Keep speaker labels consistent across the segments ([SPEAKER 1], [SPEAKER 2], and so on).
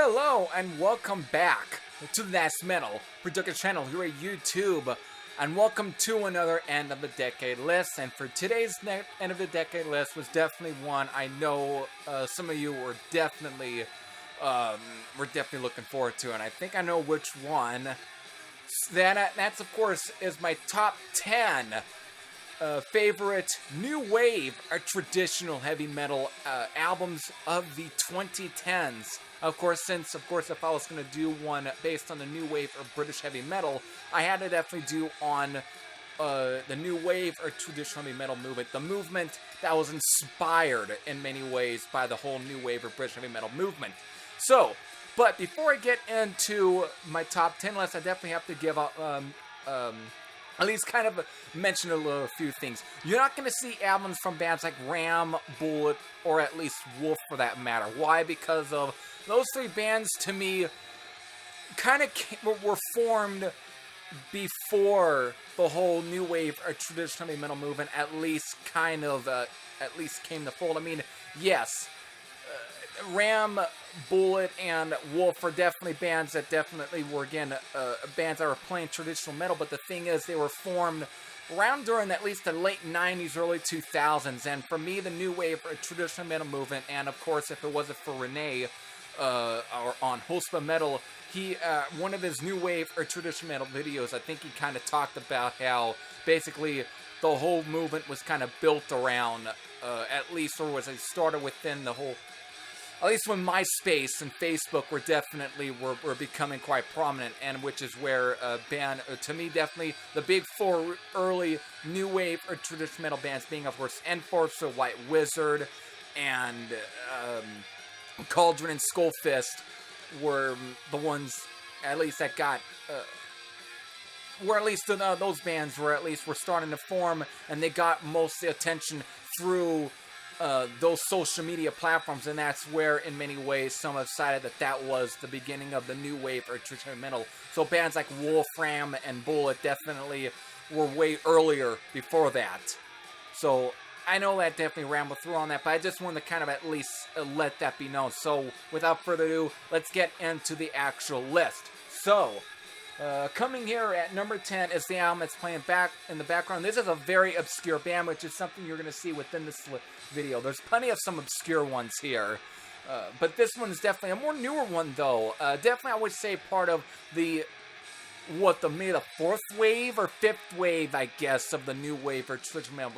[SPEAKER 1] Hello and welcome back to the NWOTHM Metal production channel here at YouTube, and welcome to another end of the decade list. And for today's end of the decade list was definitely one I know some of you were definitely looking forward to, and I think I know which one. That's of course is my top 10 favorite new wave or traditional heavy metal albums of the 2010s. Of course, if I was going to do one based on the new wave or British heavy metal, I had to definitely do on the new wave or traditional heavy metal movement, the movement that was inspired in many ways by the whole new wave or British heavy metal movement. So, but before I get into my top 10 list, I definitely have to give at least kind of mention a few things. You're not going to see albums from bands like Ram, Bullet, or at least Wolf for that matter. Why? Because of those three bands, to me, kind of were formed before the whole new wave or traditional heavy metal movement at least came to fold. I mean, yes, Ram, Bullet, and Wolf are definitely bands that definitely were, again, bands that were playing traditional metal, but the thing is, they were formed around during at least the late 90s, early 2000s, and for me, the new wave or traditional metal movement, and of course, if it wasn't for Renee, or on Hospa Metal, one of his new wave or traditional metal videos, I think he kind of talked about how basically the whole movement was kind of built around, at least, or was it started within the whole. At least when MySpace and Facebook were becoming quite prominent, and which is where to me, definitely the big four early new wave or traditional metal bands being, of course, Enforcer, White Wizard, and Cauldron and Skullfist were the ones, at least that got, those bands were starting to form, and they got most of the attention through those social media platforms, and that's where, in many ways, some have cited that was the beginning of the new wave or traditional metal. So bands like Wolf, Ram, and Bullet definitely were way earlier before that. So I know that definitely rambled through on that, but I just wanted to kind of at least let that be known. So without further ado, let's get into the actual list. So coming here at number 10 is the album that's playing back in the background. This is a very obscure band, which is something you're going to see within this video. There's plenty of some obscure ones here, but this one is definitely a more newer one, though. Definitely, I would say part of maybe the fourth wave or fifth wave, I guess, of the new wave or traditional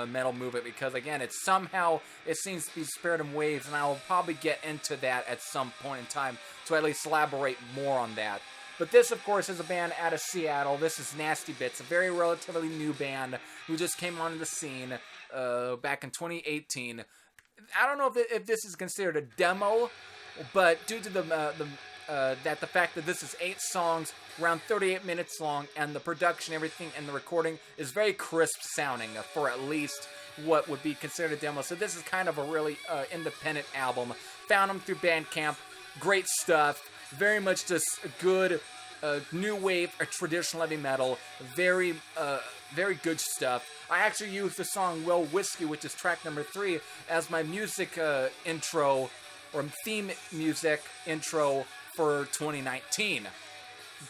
[SPEAKER 1] metal movement, because again, it seems to be spared in waves, and I will probably get into that at some point in time to at least elaborate more on that. But this, of course, is a band out of Seattle. This is Nasty Bits, a very relatively new band who just came onto the scene back in 2018. I don't know if this is considered a demo, but due to the fact that this is 8 songs, around 38 minutes long, and the production, everything, and the recording is very crisp sounding for at least what would be considered a demo. So this is kind of a really independent album. Found them through Bandcamp. Great stuff. Very much just a good new wave or traditional heavy metal. Very good stuff. I actually used the song Well Whiskey, which is track number 3, as my music intro, or theme music intro for 2019.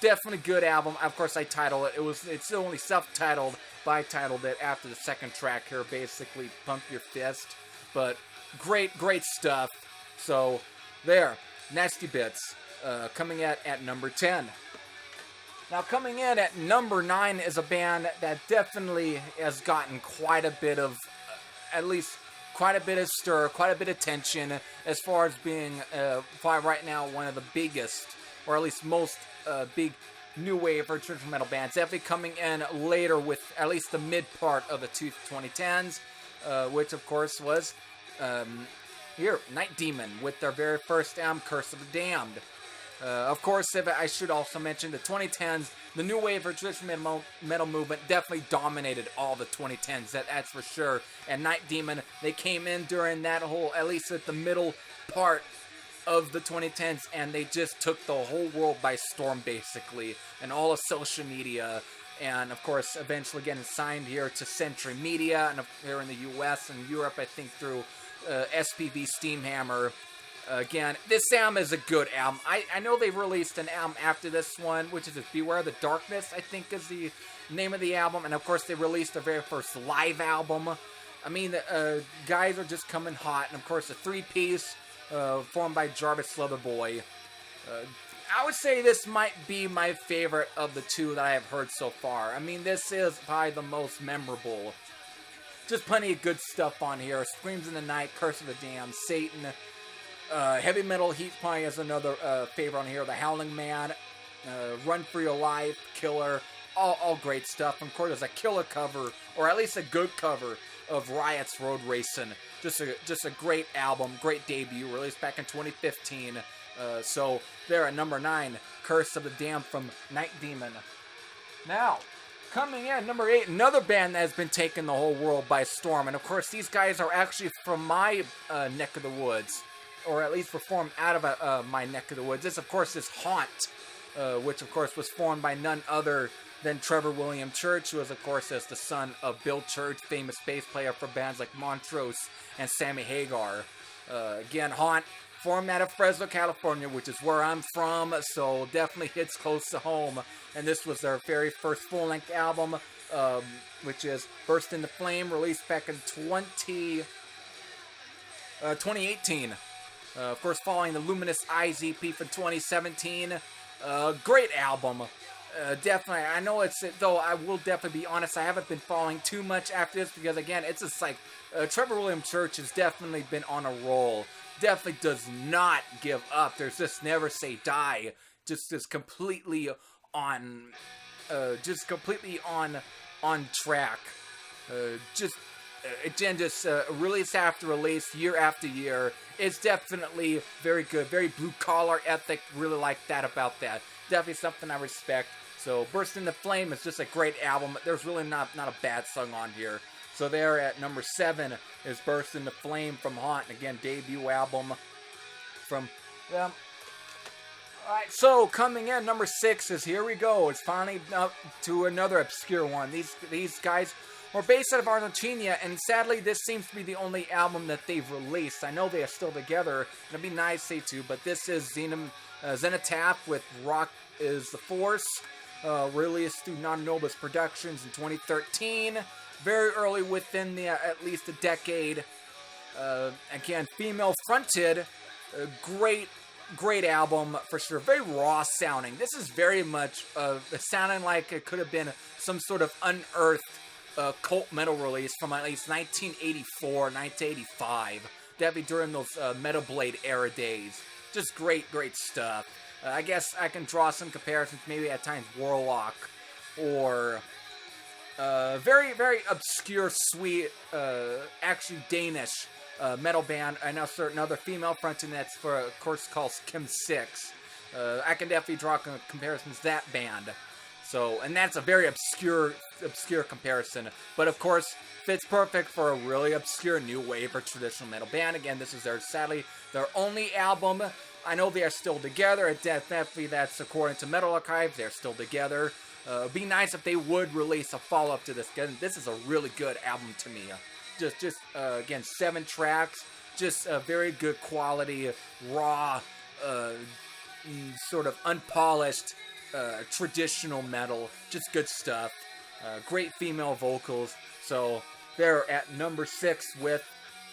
[SPEAKER 1] Definitely good album. Of course, I titled it. It's only self-titled, but I titled it after the second track here, basically Pump Your Fist. But great stuff. So, there. Nasty Bits. Coming in at number 10. Now, coming in at number 9 is a band that definitely has gotten quite a bit of stir, quite a bit of attention, as far as being, right now, one of the biggest, or at least most big new wave or traditional metal bands. Definitely coming in later with at least the mid part of the 2010s, which, of course, was Night Demon with their very first album, Curse of the Damned. Of course, I should also mention the 2010s, the new wave or traditional metal movement definitely dominated all the 2010s, that's for sure. And Night Demon, they came in during that whole, at least at the middle part of the 2010s, and they just took the whole world by storm, basically, and all of social media. And, of course, eventually getting signed here to Century Media, and here in the US and Europe, I think through SPV Steamhammer. Again, this album is a good album. I know they released an album after this one, which is Beware the Darkness, I think is the name of the album. And of course, they released their very first live album. I mean, the guys are just coming hot. And of course, a three-piece formed by Jarvis Leatherboy. I would say this might be my favorite of the two that I have heard so far. I mean, this is probably the most memorable. Just plenty of good stuff on here. Screams in the Night, Curse of the Damned, Satan. Heavy Metal Heat probably is another favorite on here. The Howling Man, Run for Your Life, Killer. All great stuff. And of course, there's a killer cover, or at least a good cover, of Riot's Road Racing. Just a great album, great debut, released back in 2015. So there at number 9, Curse of the Damned from Night Demon. Now, coming in, number 8, another band that has been taking the whole world by storm. And of course, these guys are actually from my neck of the woods, or at least performed out of my neck of the woods. This, of course, is Haunt, which, of course, was formed by none other than Trevor William Church, who is, of course, is the son of Bill Church, famous bass player for bands like Montrose and Sammy Hagar. Again, Haunt, formed out of Fresno, California, which is where I'm from, so definitely hits close to home. And this was their very first full-length album, which is Burst into Flame, released back in 2018. Of course, following the Luminous Eyes EP from 2017. Great album. Definitely, I know it's, though I will definitely be honest, I haven't been following too much after this, because again, it's just like, Trevor William Church has definitely been on a roll. Definitely does not give up. There's just never say die. Just completely on, on track. Again, just release after release, year after year. It's definitely very good, very blue collar ethic. Really like that about that. Definitely something I respect. So, Burst into Flame is just a great album. There's really not a bad song on here. So there at number 7 is Burst into Flame from Haunt. And again, debut album from them. Alright, so coming in, number 6 is Here We Go. It's finally up to another obscure one. These guys were based out of Argentina, and sadly, this seems to be the only album that they've released. I know they are still together, and it'd be nice to say too, but this is Zenitaph with Rock is the Force, released through Non Nobis Productions in 2013. Very early within the at least a decade. Again, female fronted, great album for sure. Very raw sounding. This is very much sounding like it could have been some sort of unearthed cult metal release from at least 1984, 1985. Definitely during those Witchblade era days. Just great stuff. I guess I can draw some comparisons, maybe at times Warlock, or very obscure, sweet, actually Danish metal band. I know certain other female fronting that's for, of course, called Kim 6. I can definitely draw comparisons to that band. So, and that's a very obscure comparison, but of course fits perfect for a really obscure new wave or traditional metal band. Again, this is sadly their only album. I know they are still together. It definitely, that's according to Metal Archive, they're still together. It'd be nice if they would release a follow-up to this. Again, this is a really good album to me. Just again, 7 tracks, just very good quality, raw, sort of unpolished, traditional metal, just good stuff. Great female vocals. So they're at number 6 with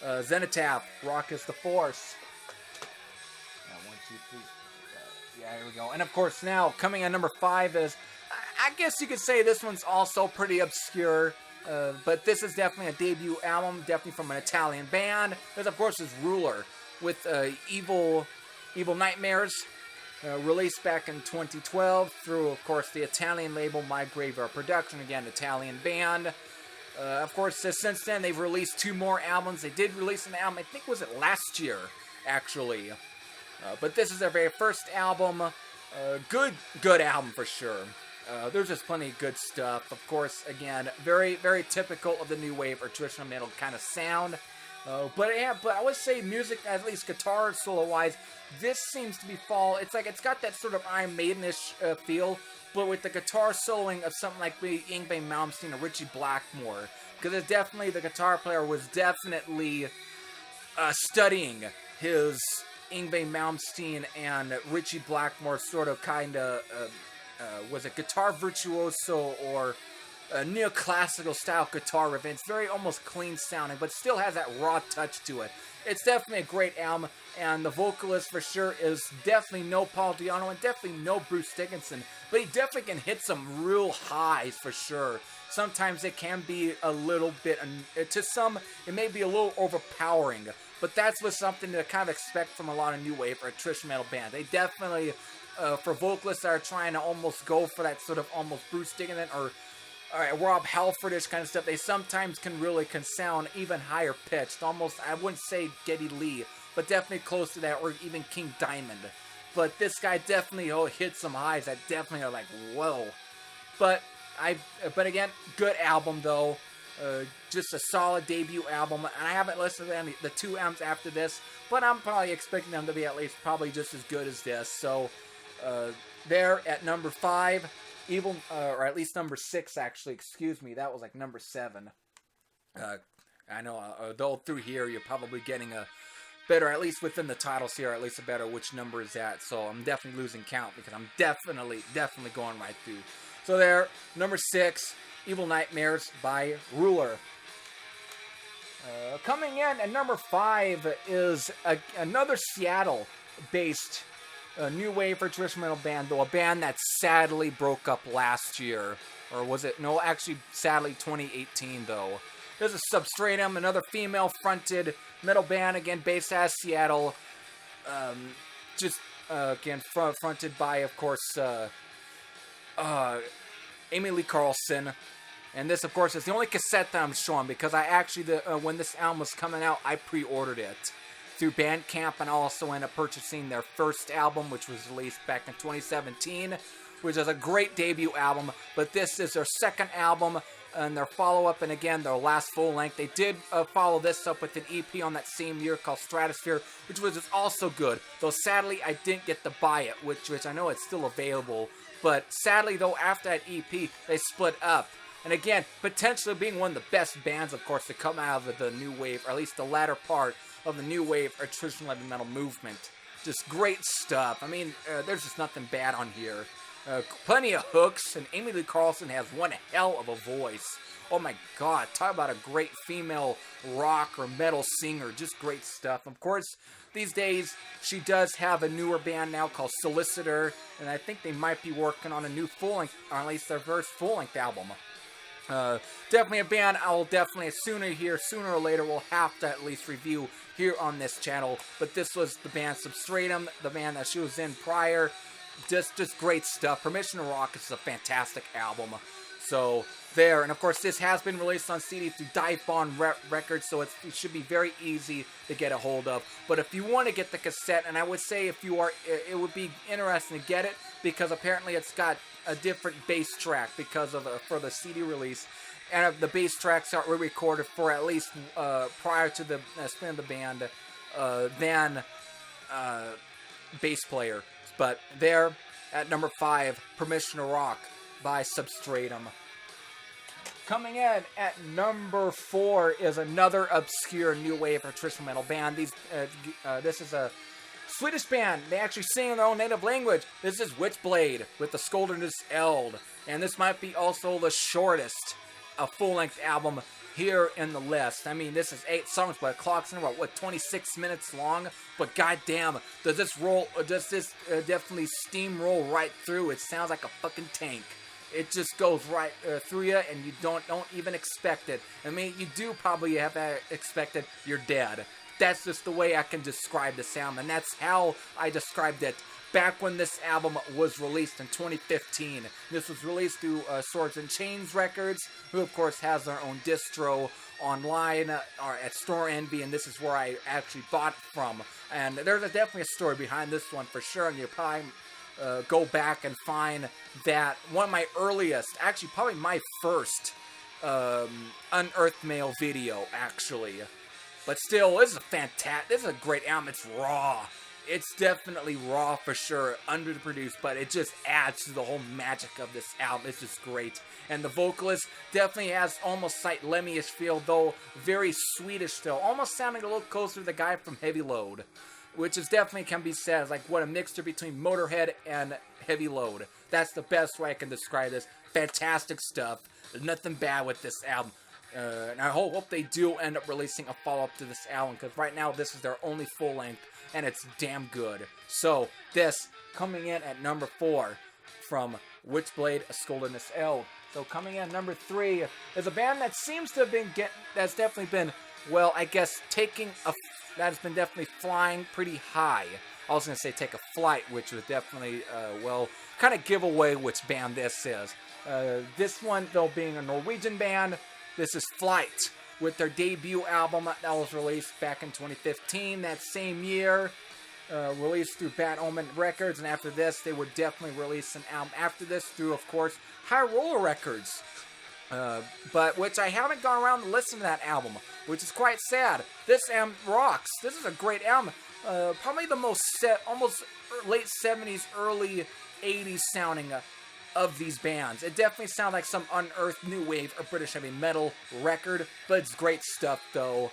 [SPEAKER 1] Zenitaph, Rock is the Force. 1, 2, 3. Yeah, here we go. And of course, now coming at number 5 is, I guess you could say this one's also pretty obscure. But this is definitely a debut album, definitely from an Italian band. This, of course, is Ruler with Evil Nightmares. Released back in 2012 through, of course, the Italian label My Graveyard Production. Again, Italian band. Of course, since then, they've released 2 more albums. They did release an album, I think, was it last year, actually. But this is their very first album. Good album for sure. There's just plenty of good stuff. Of course, again, very typical of the new wave or traditional metal kind of sound. But I would say music, at least guitar solo-wise, this seems to be it's like it's got that sort of Iron Maiden-ish feel, but with the guitar soloing of something like Yngwie Malmsteen or Richie Blackmore. Because the guitar player was definitely studying his Yngwie Malmsteen and Richie Blackmore sort of was it guitar virtuoso or neoclassical style guitar riff. It's very almost clean sounding, but still has that raw touch to it. It's definitely a great album, and the vocalist for sure is definitely no Paul Di'Anno and definitely no Bruce Dickinson, but he definitely can hit some real highs for sure. Sometimes it can be a little bit, to some, it may be a little overpowering, but that's what something to kind of expect from a lot of new wave or a thrash metal band. They definitely, for vocalists that are trying to almost go for that sort of almost Bruce Dickinson or Rob Halfordish kind of stuff, they sometimes can sound even higher pitched. Almost, I wouldn't say Geddy Lee, but definitely close to that, or even King Diamond. But this guy definitely hit some highs that definitely are like, whoa. But again, good album though. Just a solid debut album, and I haven't listened to the 2 albums after this, but I'm probably expecting them to be at least probably just as good as this. So there at number 5, or at least number 6 actually, excuse me, that was like number 7. I know, though through here you're probably getting a better, at least within the titles here, at least a better which number is that. So I'm definitely losing count because I'm definitely going right through. So there, number 6, Evil Nightmares by Ruler. Coming in at number 5 is another Seattle-based new wave or thrash metal band, though a band that sadly broke up last year. Or was it? No, actually, sadly, 2018, though. This is Substratum, another female-fronted metal band, again, based out of Seattle. Again, fronted by, of course, Amy Lee Carlson. And this, of course, is the only cassette that I'm showing because I actually, when this album was coming out, I pre-ordered it through Bandcamp and also ended up purchasing their first album, which was released back in 2017, which is a great debut album. But this is their second album and their follow-up, and again, their last full-length. They did follow this up with an EP on that same year called Stratosphere, which was also good. Though sadly, I didn't get to buy it, which I know it's still available. But sadly, though, after that EP, they split up. And again, potentially being one of the best bands, of course, to come out of the new wave, or at least the latter part of the new wave or traditional heavy metal movement. Just great stuff. I mean, there's just nothing bad on here. Plenty of hooks, and Amy Lee Carlson has one hell of a voice. Oh my god, talk about a great female rock or metal singer. Just great stuff. Of course, these days, she does have a newer band now called Solicitor, and I think they might be working on a new full-length, or at least their first full-length album. Definitely a band I'll definitely, sooner or later, will have to at least review here on this channel. But this was the band Substratum, the band that she was in prior. Just great stuff. Permission to Rock is a fantastic album. So, there. And of course, this has been released on CD through Dive Bond Records, so it should be very easy to get a hold of. But if you want to get the cassette, and I would say if you are, it would be interesting to get it, because apparently it's got a different bass track because of for the CD release. And the bass tracks are re-recorded for at least prior to the spin of the band than bass player. But there, at number 5, Permission to Rock by Substratum. Coming in at number 4 is another obscure new wave or traditional metal band. This is a Swedish band. They actually sing in their own native language. This is Witchblade with the Skoldernes Eld. And this might be also the shortest full-length album here in the list. I mean, this is 8 songs, but it clocks in about, 26 minutes long? But goddamn, does this definitely steamroll right through? It sounds like a fucking tank. It just goes right through you, and you don't even expect it. I mean, you do probably have expected you're dead. That's just the way I can describe the sound, and that's how I described it back when this album was released in 2015. This was released through Swords and Chains Records, who of course has their own distro online or at Store Envy, and this is where I actually bought it from. And there's definitely a story behind this one for sure, and you probably go back and find that one of my earliest, actually probably my first Unearthed Male video, actually. But still, this is a great album. It's raw. It's definitely raw for sure, underproduced, but it just adds to the whole magic of this album. It's just great. And the vocalist definitely has almost like Lemmy-ish feel, though very Swedish still. Almost sounding a little closer to the guy from Heavy Load, which is definitely can be said as like what a mixture between Motorhead and Heavy Load. That's the best way I can describe this. Fantastic stuff. There's nothing bad with this album. And I hope they do end up releasing a follow-up to this album, because right now this is their only full-length, and it's damn good. So, this coming in at number 4 from Witchblade, A Scoldiness L. So, coming in at number 3 is a band that seems to have been that's definitely been, well, I guess, that's been definitely flying pretty high. I was going to say take a flight, which was definitely, kind of give away which band this is. This one, though, being a Norwegian band, this is Flight, with their debut album that was released back in 2015, that same year, released through Bad Omen Records, and after this, they would definitely release an album after this through, of course, High Roller Records, but which I haven't gone around to listen to that album, which is quite sad. This album rocks. This is a great album. Probably the most almost late 70s, early 80s sounding of these bands. It definitely sounds like some unearthed new wave or British heavy metal record, but it's great stuff though.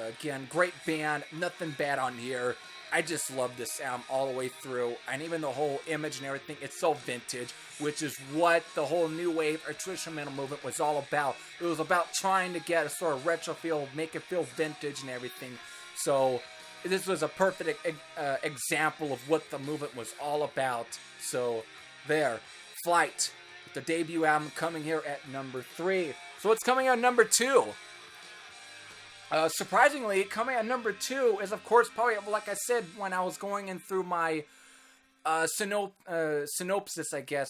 [SPEAKER 1] Again, great band, nothing bad on here. I just love this album all the way through, and even the whole image and everything, it's so vintage, which is what the whole new wave or traditional metal movement was all about. It was about trying to get a sort of retro feel, make it feel vintage and everything. So this was a perfect example of what the movement was all about. So there, Flight, the debut album, coming here at number 3. So what's coming out number 2? Surprisingly, coming at number 2 is, of course, probably, like I said, when I was going in through my synopsis, I guess,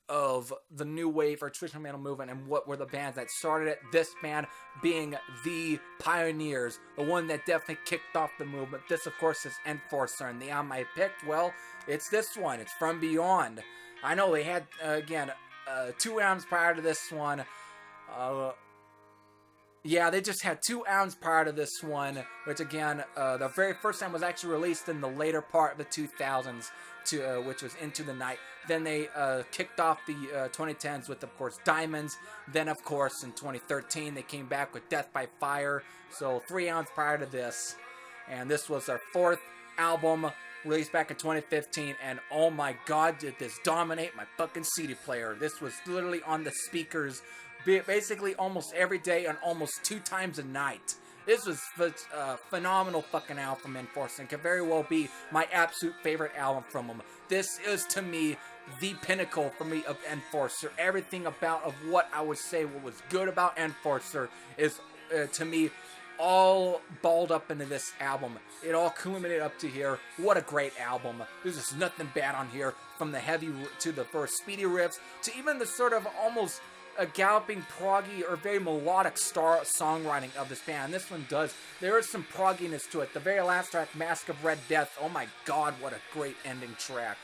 [SPEAKER 1] of the new wave or traditional metal movement and what were the bands that started it. This band being the pioneers, the one that definitely kicked off the movement. This, of course, is Enforcer, and the album I picked, well, it's this one. It's From Beyond. I know they had, again, 2 albums prior to this one. Yeah, they just had 2 albums prior to this one, which again, the very first time was actually released in the later part of the 2000s, which was Into the Night. Then they kicked off the 2010s with, of course, Diamonds. Then, of course, in 2013, they came back with Death by Fire. So 3 albums prior to this. And this was their 4th album, released back in 2015. And oh my god, did this dominate my fucking CD player. This was literally on the speakers basically almost every day and almost 2 times a night. This was a phenomenal fucking album from Enforcer, and could very well be my absolute favorite album from them. This is, to me, the pinnacle for me of Enforcer. Everything about of what I would say what was good about Enforcer is, to me, all balled up into this album. It all culminated up to here. What a great album. There's just nothing bad on here, from the heavy to the first speedy riffs, to even the sort of almost a galloping, proggy, or very melodic songwriting of this band. This one does. There is some progginess to it. The very last track, Mask of Red Death, oh my god, what a great ending track.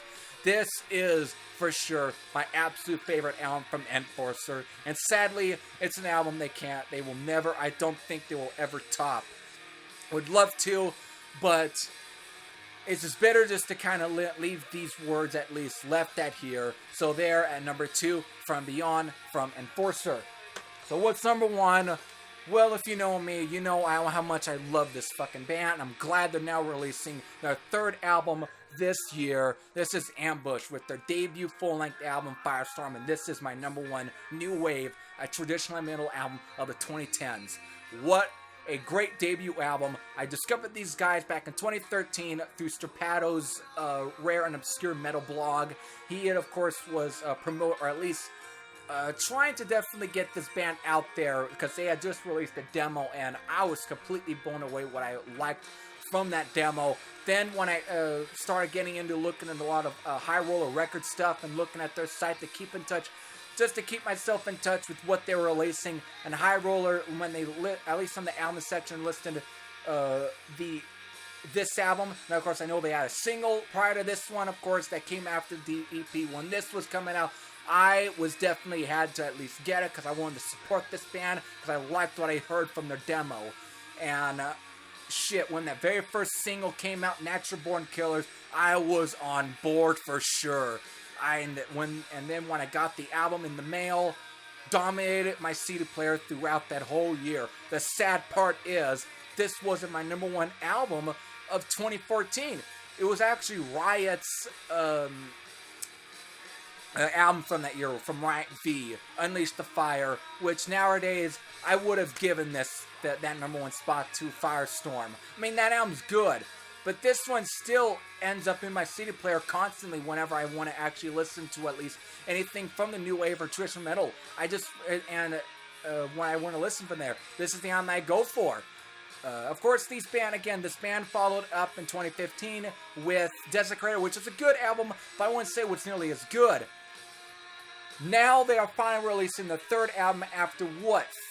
[SPEAKER 1] This is, for sure, my absolute favorite album from Enforcer, and sadly, it's an album they will never, I don't think they will ever top. Would love to, but it's just better just to kind of leave these words at least left at here. So there at number 2, From Beyond, from Enforcer. So what's number 1? Well, if you know me, you know how much I love this fucking band. And I'm glad they're now releasing their 3rd album this year. This is Ambush with their debut full-length album, Firestorm. And this is my number 1 new wave, a traditional metal album of the 2010s. What a great debut album. I discovered these guys back in 2013 through Strapato's Rare and Obscure Metal blog. He, of course, was or at least trying to definitely get this band out there, because they had just released a demo, and I was completely blown away what I liked from that demo. Then when I started getting into looking at a lot of High Roller Record stuff and looking at their site to keep in touch, just to keep myself in touch with what they were releasing. And High Roller, when they at least on the album section, listed this album. Now, of course, I know they had a single prior to this one, of course, that came after the EP. When this was coming out, I was definitely had to at least get it, because I wanted to support this band, because I liked what I heard from their demo. And shit, when that very first single came out, Natural Born Killers, I was on board for sure. And then when I got the album in the mail, dominated my CD player throughout that whole year. The sad part is, this wasn't my number 1 album of 2014. It was actually Riot's album from that year, from Riot V, Unleash the Fire, which nowadays I would have given that number one spot to Firestorm. I mean, that album's good, but this one still ends up in my CD player constantly whenever I want to actually listen to at least anything from the new wave or traditional metal. When I want to listen from there, this is the album I go for. Of course, this band followed up in 2015 with Desecrator, which is a good album, but I wouldn't say it was nearly as good. Now they are finally releasing the third album after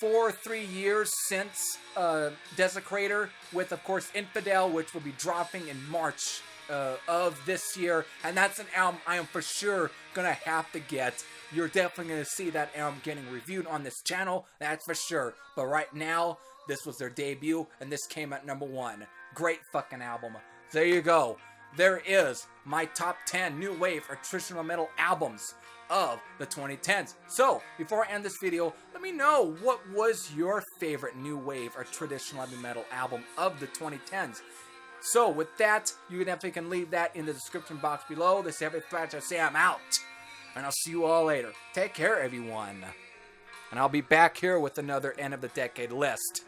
[SPEAKER 1] 3 years since Desecrator, with of course Infidel, which will be dropping in March of this year, and that's an album I am for sure gonna have to get. You're definitely gonna see that album getting reviewed on this channel, that's for sure. But right now, this was their debut, and this came at number 1. Great fucking album. There you go. There is my top 10 new wave or traditional metal albums of the 2010s. So, before I end this video, let me know what was your favorite new wave or traditional heavy metal album of the 2010s. So, with that, you definitely can leave that in the description box below. This is Heavy Thrash. I say I'm out, and I'll see you all later. Take care, everyone. And I'll be back here with another end of the decade list.